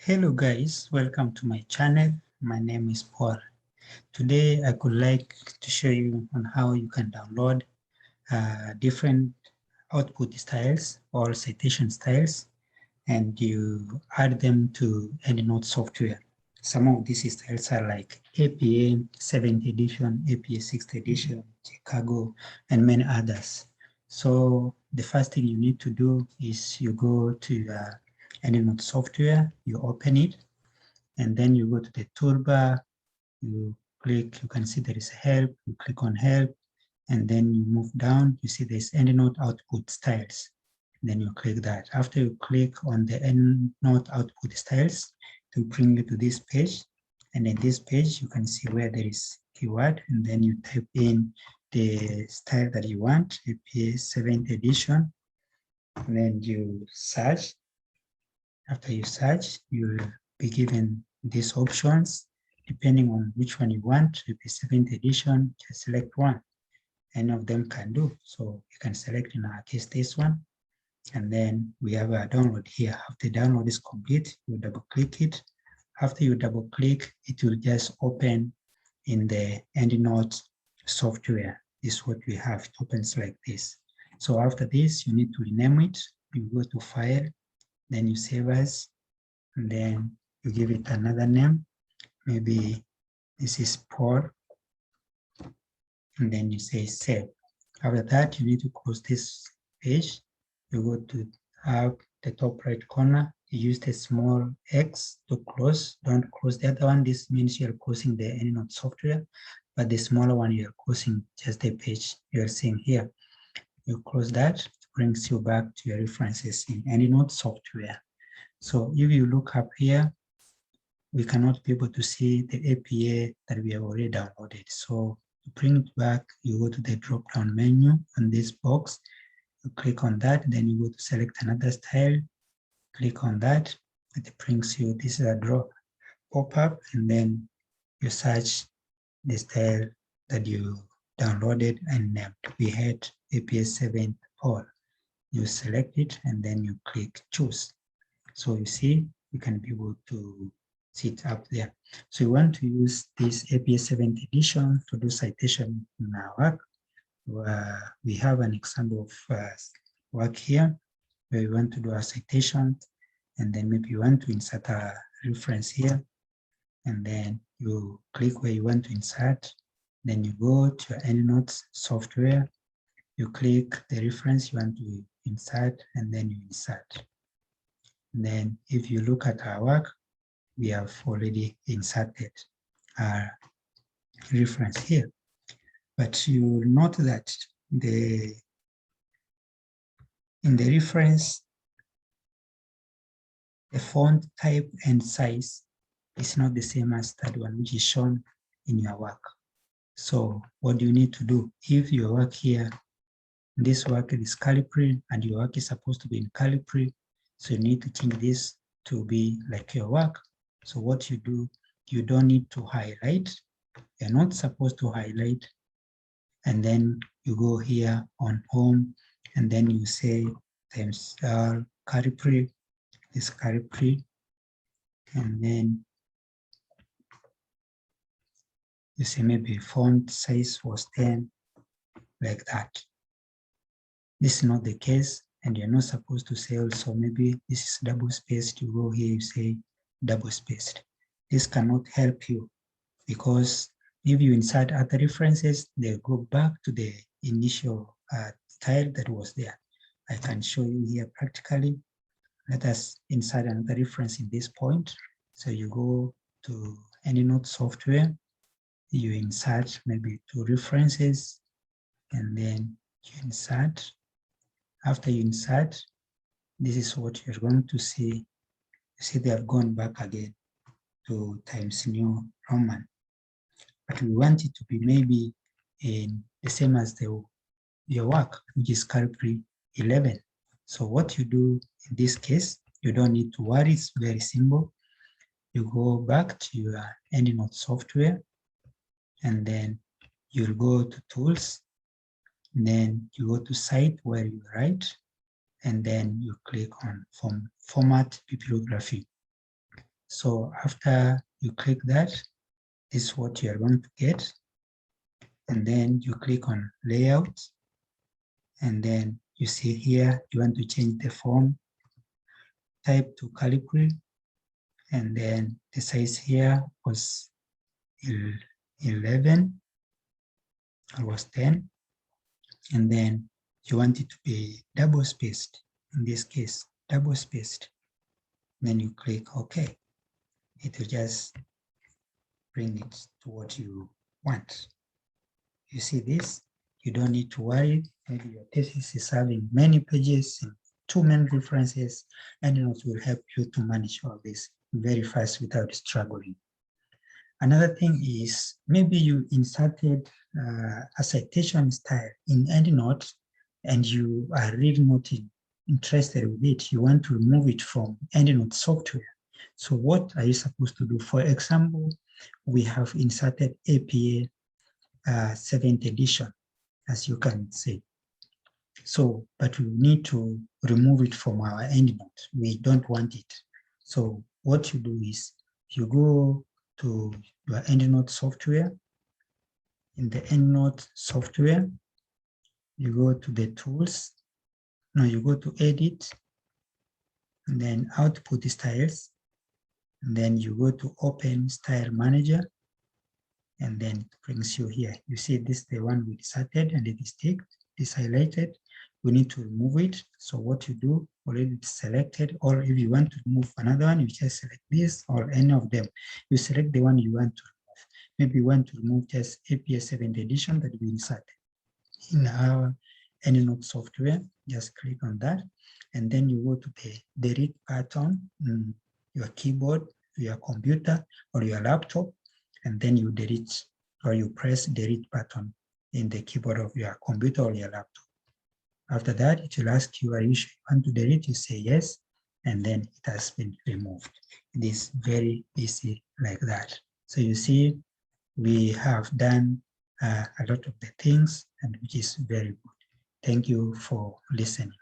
Hello guys, welcome to my channel. My name is Paul. Today I could like to show you on how you can download different output styles or citation styles and you add them to Endnote software. Some of these styles are like APA 7th edition, APA 6th edition, Chicago, and many others. So the first thing you need to do is you go to Endnote software, you open it, and then you go to the toolbar, you click, you can see there is help, you click on help, and then you move down, you see there's Endnote output styles. Then you click that. After you click on the Endnote output styles, to bring you to this page. And in this page, you can see where there is keyword, and then you type in the style that you want, APA 7th edition, and then you search. After you search, you will be given these options. Depending on which one you want, APA 7th edition, just select one. Any of them can do. So you can select, in our case, this one. And then we have a download here. After the download is complete, you double click it. After you double click, it will just open in the Endnote software. This is what we have. It opens like this. So after this, you need to rename it. You go to File, then you save as, and then you give it another name. Maybe this is Paul, and then you say Save. After that, you need to close this page. You go to the top right corner, you use the small X to close. Don't close the other one. This means you're closing the Endnote software, but the smaller one, you're closing just the page you're seeing here. You close that, it brings you back to your references in Endnote software. So if you look up here, we cannot be able to see the APA that we have already downloaded. So to bring it back, you go to the drop-down menu on this box, you click on that, then you go to select another style, click on that, it brings you, this is a drop pop-up, and then you search the style that you downloaded and named. We had APA 7 Paul. You select it and then you click choose. So you see, you can be able to see it up there. So you want to use this APA 7th edition to do citation in our work. We have an example of work here where we want to do a citation, and then maybe you want to insert a reference here, and then you click where you want to insert, then you go to your Endnote software, you click the reference you want to insert, and then you insert. And then if you look at our work, we have already inserted our reference here. But you will note that in the reference, the font type and size is not the same as that one which is shown in your work. So what do you need to do? If your work here, this work is Calipari and your work is supposed to be in Calipari, so you need to change this to be like your work. So what you do, you don't need to highlight. You're not supposed to highlight. And then you go here on home, and then you say times Calipari, this Calipari, and then you say maybe font size was 10, like that. This is not the case, and you're not supposed to say also maybe this is double spaced. You go here, you say double spaced. This cannot help you because if you insert other references, they go back to the initial style that was there. I can show you here practically. Let us insert another reference in this point. So you go to Endnote software, you insert maybe 2 references, and then you insert. After you insert, this is what you're going to see. You see they have gone back again to Times New Roman. But we want it to be maybe in the same as your work, which is Calipari 11. So what you do in this case, you don't need to worry, it's very simple. You go back to your Endnote software, and then you'll go to Tools, and then you go to Site where you write, and then you click on Format Bibliography. So after you click that, this is what you are going to get. And then you click on layout. And then you see here, you want to change the font type to calligraphy. And then the size here was 11 or was 10. And then you want it to be double spaced. In this case, double spaced. Then you click OK. It will just bring it to what you want. You see this? You don't need to worry. Maybe your thesis is having many pages and too many references, and Endnote will help you to manage all this very fast without struggling. Another thing is maybe you inserted a citation style in Endnote and you are really not interested with it. You want to remove it from Endnote software. So what are you supposed to do? For example, we have inserted APA 7th edition, as you can see. So, but we need to remove it from our Endnote. We don't want it. So what you do is you go to your Endnote software. In the Endnote software, you go to the tools. Now you go to edit, and then output styles. And then you go to open style manager. And then it brings you here. You see this is the one we inserted and it is ticked, it's highlighted. We need to remove it. So what you do, already it's selected, or if you want to remove another one, you just select this or any of them. You select the one you want to remove. Maybe you want to remove just APA 7th edition that we inserted in our Endnote software. Just click on that. And then you go to the delete button on your keyboard, your computer, or your laptop. And then you delete, or you press delete button in the keyboard of your computer or your laptop. After that, it will ask you, are you sure you want to delete? You say yes, and then it has been removed. It is very easy like that. So you see, we have done a lot of the things, and which is very good. Thank you for listening.